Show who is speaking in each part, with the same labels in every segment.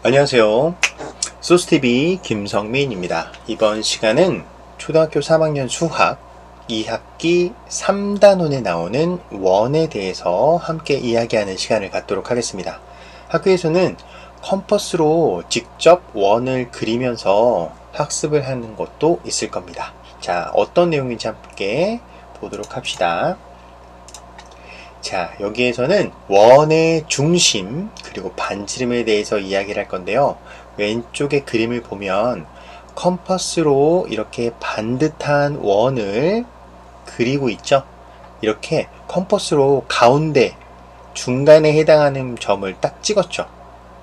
Speaker 1: 안녕하세요. 소스TV 김성민입니다. 이번 시간은 초등학교 3학년 수학 2학기 3단원에 나오는 원에 대해서 함께 이야기하는 시간을 갖도록 하겠습니다. 학교에서는 컴퍼스로 직접 원을 그리면서 학습을 하는 것도 있을 겁니다. 자, 어떤 내용인지 함께 보도록 합시다. 자, 여기에서는 원의 중심 그리고 반지름에 대해서 이야기를 할 건데요. 왼쪽의 그림을 보면 컴퍼스로 이렇게 반듯한 원을 그리고 있죠. 이렇게 컴퍼스로 가운데 중간에 해당하는 점을 딱 찍었죠.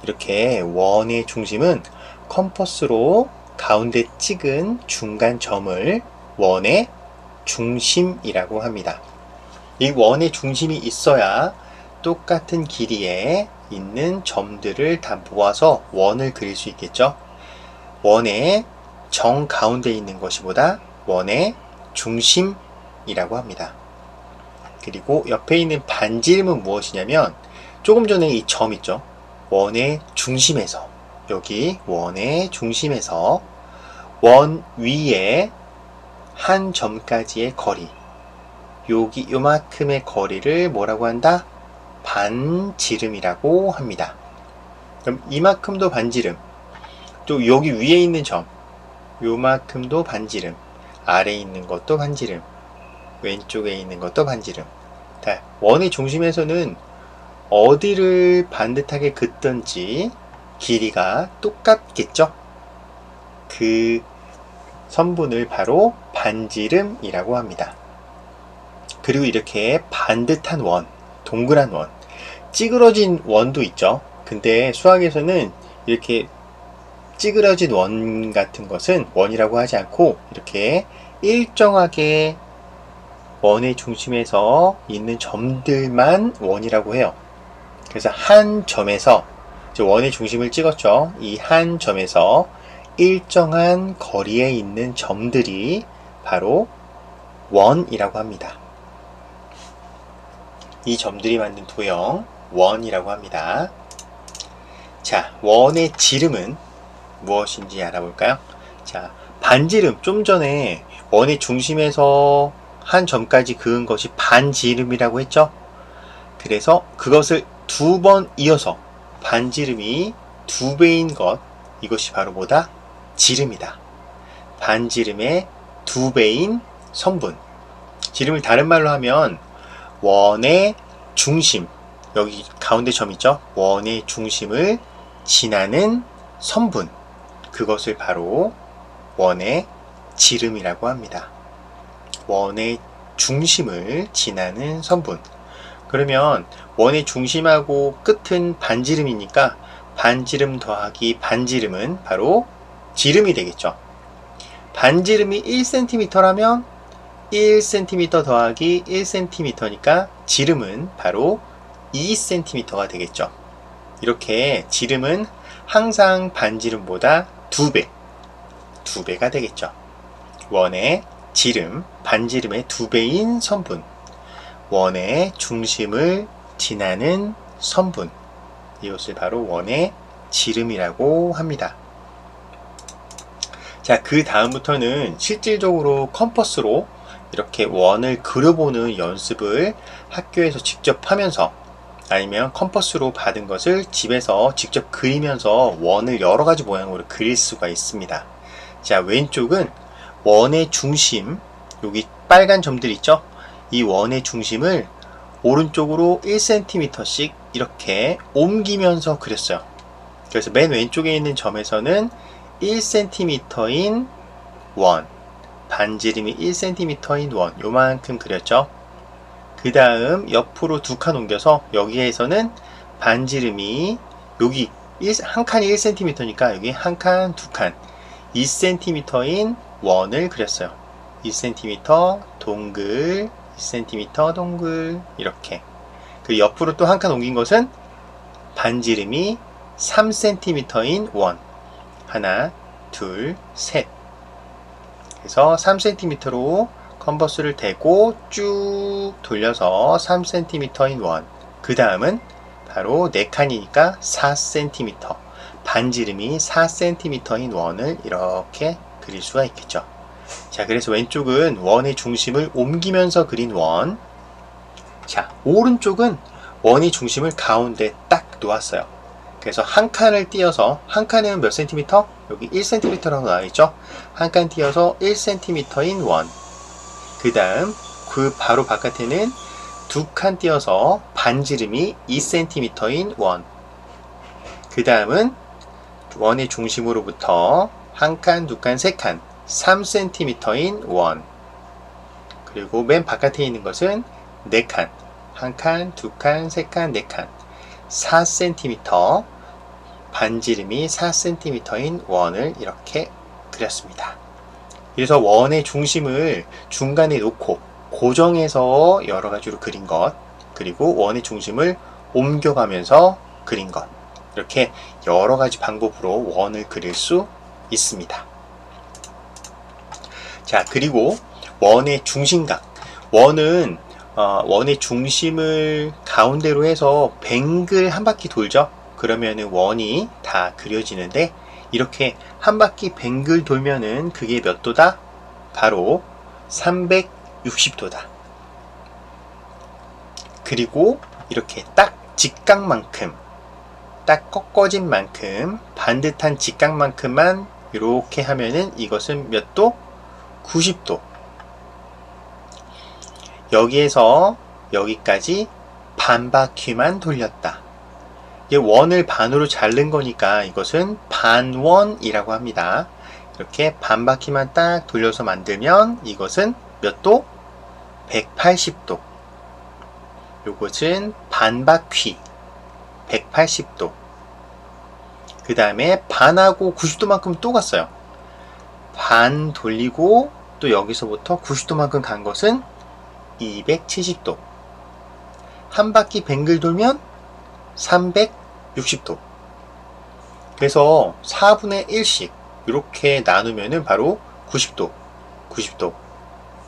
Speaker 1: 이렇게 원의 중심은 컴퍼스로 가운데 찍은 중간 점을 원의 중심이라고 합니다. 이 원의 중심이 있어야 똑같은 길이에 있는 점들을 다 모아서 원을 그릴 수 있겠죠. 원의 정 가운데 있는 것이보다 원의 중심이라고 합니다. 그리고 옆에 있는 반지름은 무엇이냐면 조금 전에 이 점 있죠. 원의 중심에서, 여기 원의 중심에서 원 위에 한 점까지의 거리, 여기 요만큼의 거리를 뭐라고 한다? 반지름이라고 합니다. 그럼 이만큼도 반지름, 또 여기 위에 있는 점 요만큼도 반지름, 아래에 있는 것도 반지름, 왼쪽에 있는 것도 반지름. 자, 원의 중심에서는 어디를 반듯하게 긋든지 길이가 똑같겠죠? 그 선분을 바로 반지름이라고 합니다. 그리고 이렇게 반듯한 원, 동그란 원, 찌그러진 원도 있죠. 근데 수학에서는 이렇게 찌그러진 원 같은 것은 원이라고 하지 않고 이렇게 일정하게 원의 중심에서 있는 점들만 원이라고 해요. 그래서 한 점에서 원의 중심을 찍었죠. 이 한 점에서 일정한 거리에 있는 점들이 바로 원이라고 합니다. 이 점들이 만든 도형 원이라고 합니다. 자, 원의 지름은 무엇인지 알아볼까요? 자, 반지름, 좀 전에 원의 중심에서 한 점까지 그은 것이 반지름이라고 했죠? 그래서 그것을 두 번 이어서 반지름이 2배인 것, 이것이 바로 뭐다? 지름이다. 반지름의 2배인 선분. 지름을 다른 말로 하면 원의 중심, 여기 가운데 점 있죠? 원의 중심을 지나는 선분, 그것을 바로 원의 지름이라고 합니다. 원의 중심을 지나는 선분. 그러면 원의 중심하고 끝은 반지름이니까 반지름 더하기 반지름은 바로 지름이 되겠죠. 반지름이 1cm라면 1cm 더하기 1cm니까 지름은 바로 2cm가 되겠죠. 이렇게 지름은 항상 반지름보다 2배가 되겠죠. 원의 지름, 반지름의 2배인 선분, 원의 중심을 지나는 선분, 이것을 바로 원의 지름이라고 합니다. 자, 그 다음부터는 실질적으로 컴퍼스로 이렇게 원을 그려보는 연습을 학교에서 직접 하면서, 아니면 컴퍼스로 받은 것을 집에서 직접 그리면서 원을 여러 가지 모양으로 그릴 수가 있습니다. 자, 왼쪽은 원의 중심, 여기 빨간 점들 있죠? 이 원의 중심을 오른쪽으로 1cm씩 이렇게 옮기면서 그렸어요. 그래서 맨 왼쪽에 있는 점에서는 1cm인 원, 반지름이 1cm인 원, 요만큼 그렸죠. 그 다음 옆으로 2칸 옮겨서 여기에서는 반지름이 여기 한 칸이 1cm니까 여기 한 칸, 2칸 2cm인 원을 그렸어요. 2cm 동글, 2cm 동글, 이렇게. 그리고 옆으로 또 한 칸 옮긴 것은 반지름이 3cm인 원, 하나, 둘, 셋. 그래서 3cm로 컨버스를 대고 쭉 돌려서 3cm인 원. 그 다음은 바로 4칸이니까 4cm. 반지름이 4cm인 원을 이렇게 그릴 수가 있겠죠. 자, 그래서 왼쪽은 원의 중심을 옮기면서 그린 원. 자, 오른쪽은 원의 중심을 가운데 딱 놓았어요. 그래서 한 칸을 띄어서, 한 칸은 몇 센티미터? 여기 1cm라고 나와있죠? 한 칸 띄어서 1cm인 원. 그 다음 그 바로 바깥에는 두 칸 띄어서 반지름이 2cm인 원. 그 다음은 원의 중심으로부터 한 칸, 두 칸, 세 칸 3cm인 원. 그리고 맨 바깥에 있는 것은 네 칸, 한 칸, 두 칸, 세 칸, 네 칸 4cm, 반지름이 4cm인 원을 이렇게 그렸습니다. 그래서 원의 중심을 중간에 놓고 고정해서 여러 가지로 그린 것, 그리고 원의 중심을 옮겨가면서 그린 것, 이렇게 여러 가지 방법으로 원을 그릴 수 있습니다. 자, 그리고 원의 중심각. 원은 원의 중심을 가운데로 해서 뱅글 한 바퀴 돌죠. 그러면은 원이 다 그려지는데, 이렇게 한 바퀴 뱅글 돌면은 그게 몇 도다? 바로 360도다. 그리고 이렇게 딱 직각만큼, 딱 꺾어진 만큼, 반듯한 직각만큼만 이렇게 하면은 이것은 몇 도? 90도. 여기에서 여기까지 반 바퀴만 돌렸다. 이게 원을 반으로 자른 거니까 이것은 반원이라고 합니다. 이렇게 반 바퀴만 딱 돌려서 만들면 이것은 몇 도? 180도. 요것은 반 바퀴 180도. 그 다음에 반하고 90도만큼 또 갔어요. 반 돌리고 또 여기서부터 90도만큼 간 것은 270도. 한 바퀴 뱅글 돌면 360도. 그래서 4분의 1씩 이렇게 나누면은 바로 90도, 90도,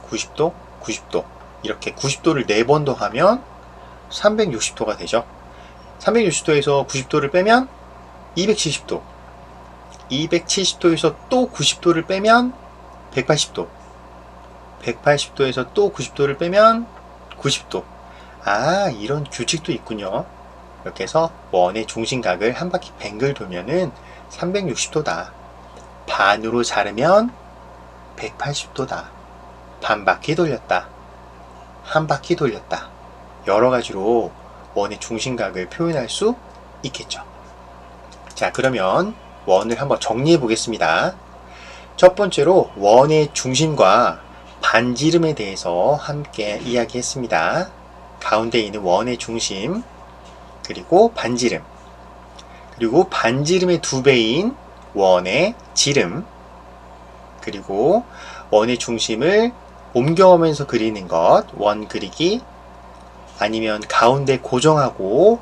Speaker 1: 90도, 90도. 이렇게 90도를 4번 더 하면 360도가 되죠. 360도에서 90도를 빼면 270도. 270도에서 또 90도를 빼면 180도. 180도에서 또 90도를 빼면 90도. 아, 이런 규칙도 있군요. 이렇게 해서 원의 중심각을 한 바퀴 뱅글 돌면은 360도다. 반으로 자르면 180도다. 반 바퀴 돌렸다. 한 바퀴 돌렸다. 여러 가지로 원의 중심각을 표현할 수 있겠죠. 자, 그러면 원을 한번 정리해 보겠습니다. 첫 번째로 원의 중심과 반지름에 대해서 함께 이야기했습니다. 가운데 있는 원의 중심, 그리고 반지름, 그리고 반지름의 2배인 원의 지름, 그리고 원의 중심을 옮겨오면서 그리는 것, 원 그리기, 아니면 가운데 고정하고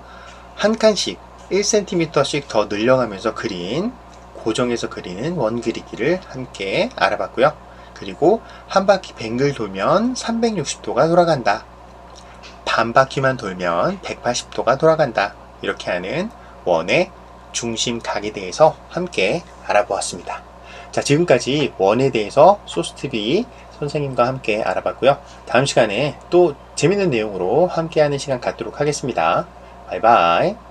Speaker 1: 한 칸씩 1cm씩 더 늘려가면서 그린, 고정해서 그리는 원 그리기를 함께 알아봤고요. 그리고 한 바퀴 뱅글 돌면 360도가 돌아간다. 반 바퀴만 돌면 180도가 돌아간다. 이렇게 하는 원의 중심각에 대해서 함께 알아보았습니다. 자, 지금까지 원에 대해서 소스TV 선생님과 함께 알아봤고요. 다음 시간에 또 재밌는 내용으로 함께하는 시간 갖도록 하겠습니다. 바이바이.